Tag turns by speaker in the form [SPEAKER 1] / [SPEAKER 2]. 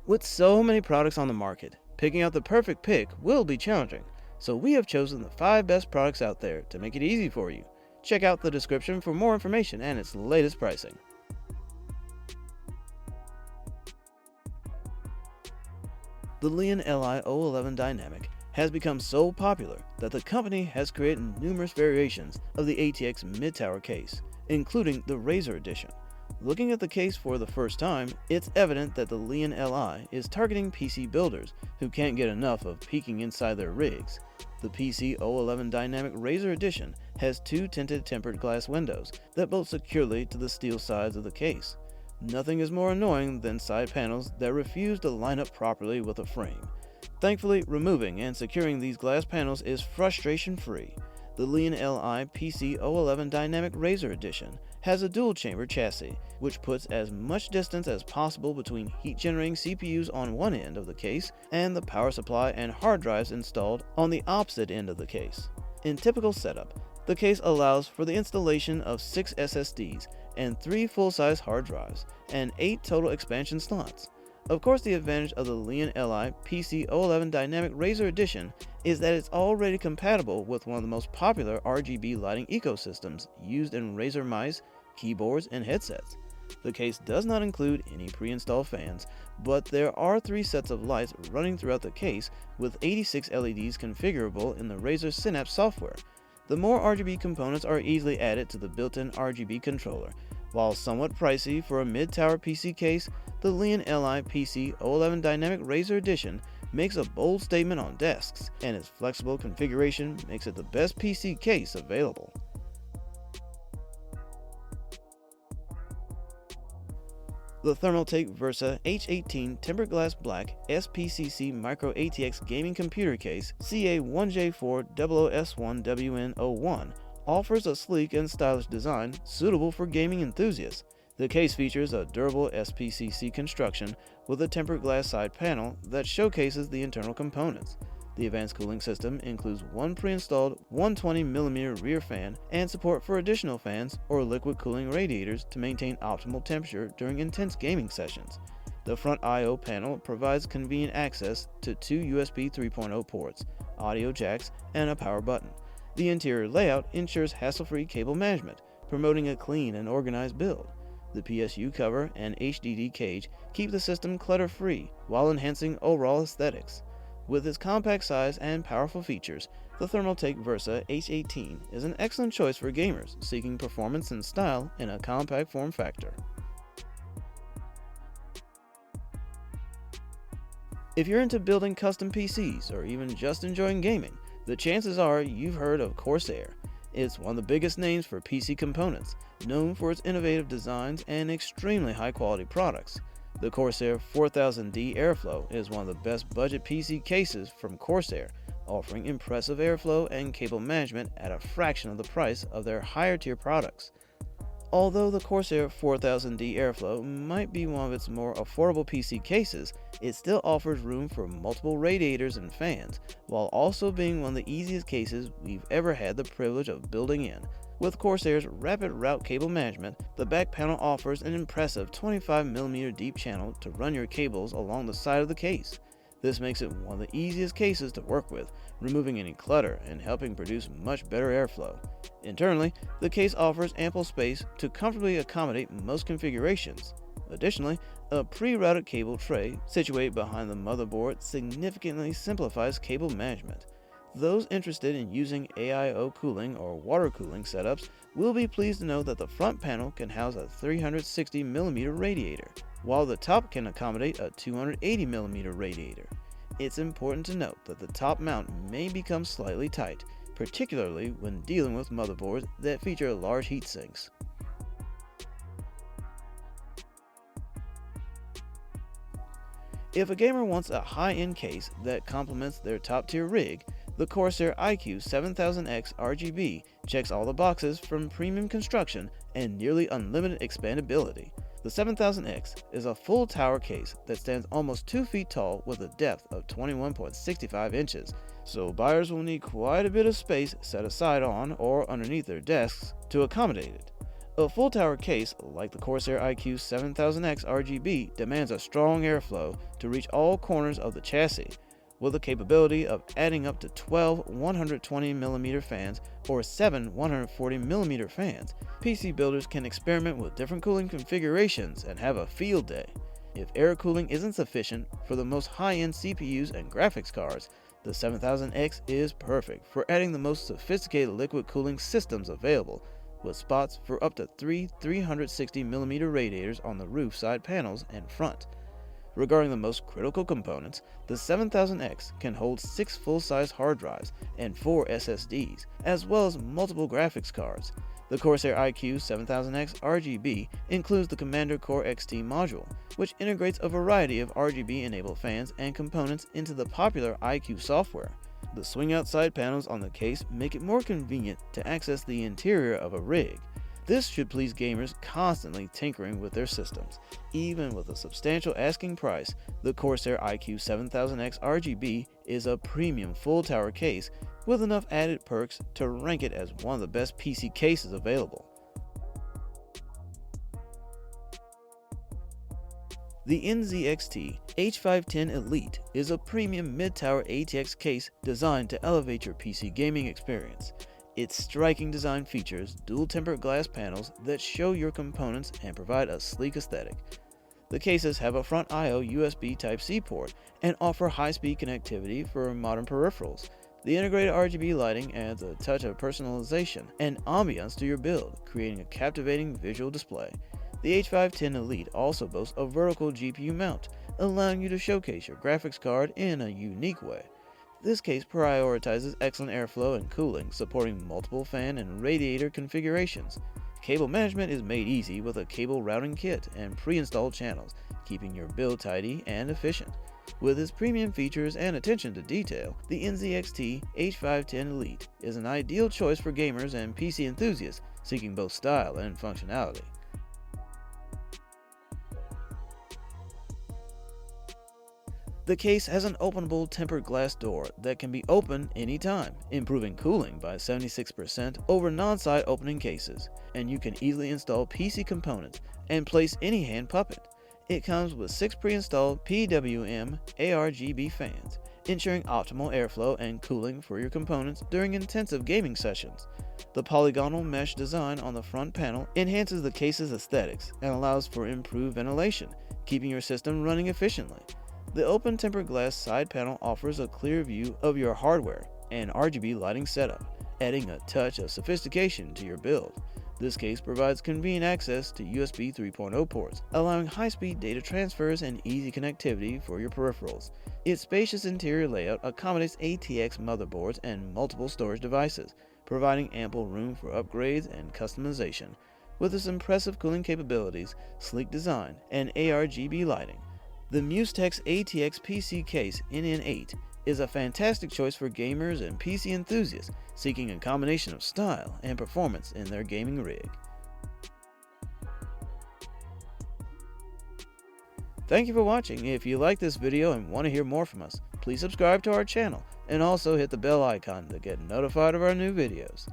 [SPEAKER 1] With so many products on the market, picking out the perfect pick will be challenging, so we have chosen the 5 best products out there to make it easy for you. Check out the description for more information and its latest pricing. The Lian Li O11 Dynamic has become so popular that the company has created numerous variations of the ATX mid-tower case, including the Razer Edition. Looking at the case for the first time, it's evident that the Lian Li is targeting PC builders who can't get enough of peeking inside their rigs. The PC-O11 Dynamic Razer Edition has 2 tinted tempered glass windows that bolt securely to the steel sides of the case. Nothing is more annoying than side panels that refuse to line up properly with a frame. Thankfully, removing and securing these glass panels is frustration-free. The Lian Li PC-O11 Dynamic Razer Edition has a dual-chamber chassis, which puts as much distance as possible between heat-generating CPUs on one end of the case and the power supply and hard drives installed on the opposite end of the case. In typical setup, the case allows for the installation of 6 SSDs and 3 full-size hard drives, and 8 total expansion slots. Of course, the advantage of the Lian Li PC-O11 Dynamic Razer Edition is that it's already compatible with one of the most popular RGB lighting ecosystems used in Razer mice, keyboards, and headsets. The case does not include any pre-installed fans, but there are 3 sets of lights running throughout the case with 86 LEDs configurable in the Razer Synapse software. The more RGB components are easily added to the built-in RGB controller. While somewhat pricey for a mid-tower PC case, the Lian Li PC-O11 Dynamic Razer Edition makes a bold statement on desks, and its flexible configuration makes it the best PC case available. The Thermaltake Versa H18 Tempered Glass Black SPCC Micro ATX Gaming Computer Case CA1J400S1WN01 offers a sleek and stylish design suitable for gaming enthusiasts. The case features a durable SPCC construction with a tempered glass side panel that showcases the internal components. The advanced cooling system includes one pre-installed 120mm rear fan and support for additional fans or liquid cooling radiators to maintain optimal temperature during intense gaming sessions. The front I/O panel provides convenient access to 2 USB 3.0 ports, audio jacks, and a power button. The interior layout ensures hassle-free cable management, promoting a clean and organized build. The PSU cover and HDD cage keep the system clutter-free while enhancing overall aesthetics. With its compact size and powerful features, the Thermaltake Versa H18 is an excellent choice for gamers seeking performance and style in a compact form factor. If you're into building custom PCs or even just enjoying gaming, the chances are you've heard of Corsair. It's one of the biggest names for PC components, known for its innovative designs and extremely high-quality products. The Corsair 4000D Airflow is one of the best budget PC cases from Corsair, offering impressive airflow and cable management at a fraction of the price of their higher-tier products. Although the Corsair 4000D Airflow might be one of its more affordable PC cases, it still offers room for multiple radiators and fans, while also being one of the easiest cases we've ever had the privilege of building in. With Corsair's rapid route cable management, the back panel offers an impressive 25mm deep channel to run your cables along the side of the case. This makes it one of the easiest cases to work with, removing any clutter and helping produce much better airflow. Internally, the case offers ample space to comfortably accommodate most configurations. Additionally, a pre-routed cable tray situated behind the motherboard significantly simplifies cable management. Those interested in using AIO cooling or water cooling setups will be pleased to know that the front panel can house a 360mm radiator, while the top can accommodate a 280mm radiator. It's important to note that the top mount may become slightly tight, particularly when dealing with motherboards that feature large heat sinks. If a gamer wants a high-end case that complements their top-tier rig, the Corsair iCUE 7000X RGB checks all the boxes from premium construction and nearly unlimited expandability. The 7000X is a full tower case that stands almost 2 feet tall with a depth of 21.65 inches, so buyers will need quite a bit of space set aside on or underneath their desks to accommodate it. A full tower case, like the Corsair iCUE 7000X RGB, demands a strong airflow to reach all corners of the chassis, with the capability of adding up to 12 120mm fans or 7 140mm fans. PC builders can experiment with different cooling configurations and have a field day. If air cooling isn't sufficient for the most high-end CPUs and graphics cards, the 7000X is perfect for adding the most sophisticated liquid cooling systems available, with spots for up to 3 360mm radiators on the roof side panels and front. Regarding the most critical components, the 7000X can hold 6 full-size hard drives and 4 SSDs, as well as multiple graphics cards. The Corsair iCUE 7000X RGB includes the Commander Core XT module, which integrates a variety of RGB-enabled fans and components into the popular iCUE software. The swing-out side panels on the case make it more convenient to access the interior of a rig. This should please gamers constantly tinkering with their systems. Even with a substantial asking price, the Corsair iCUE 7000X RGB is a premium full tower case with enough added perks to rank it as one of the best PC cases available. The NZXT H510 Elite is a premium mid-tower ATX case designed to elevate your PC gaming experience. Its striking design features dual tempered glass panels that show your components and provide a sleek aesthetic. The cases have a front I/O USB Type-C port and offer high-speed connectivity for modern peripherals. The integrated RGB lighting adds a touch of personalization and ambiance to your build, creating a captivating visual display. The H510 Elite also boasts a vertical GPU mount, allowing you to showcase your graphics card in a unique way. This case prioritizes excellent airflow and cooling, supporting multiple fan and radiator configurations. Cable management is made easy with a cable routing kit and pre-installed channels, keeping your build tidy and efficient. With its premium features and attention to detail, the NZXT H510 Elite is an ideal choice for gamers and PC enthusiasts seeking both style and functionality. The case has an openable tempered glass door that can be opened anytime, improving cooling by 76% over non-side opening cases, and you can easily install PC components and place any hand puppet. It comes with 6 pre-installed PWM ARGB fans, ensuring optimal airflow and cooling for your components during intensive gaming sessions. The polygonal mesh design on the front panel enhances the case's aesthetics and allows for improved ventilation, keeping your system running efficiently. The open tempered glass side panel offers a clear view of your hardware and RGB lighting setup, adding a touch of sophistication to your build. This case provides convenient access to USB 3.0 ports, allowing high-speed data transfers and easy connectivity for your peripherals. Its spacious interior layout accommodates ATX motherboards and multiple storage devices, providing ample room for upgrades and customization. With its impressive cooling capabilities, sleek design, and ARGB lighting, the MUSETEX ATX PC case NN8 is a fantastic choice for gamers and PC enthusiasts seeking a combination of style and performance in their gaming rig. Thank you for watching. If you like this video and want to hear more from us, please subscribe to our channel and also hit the bell icon to get notified of our new videos.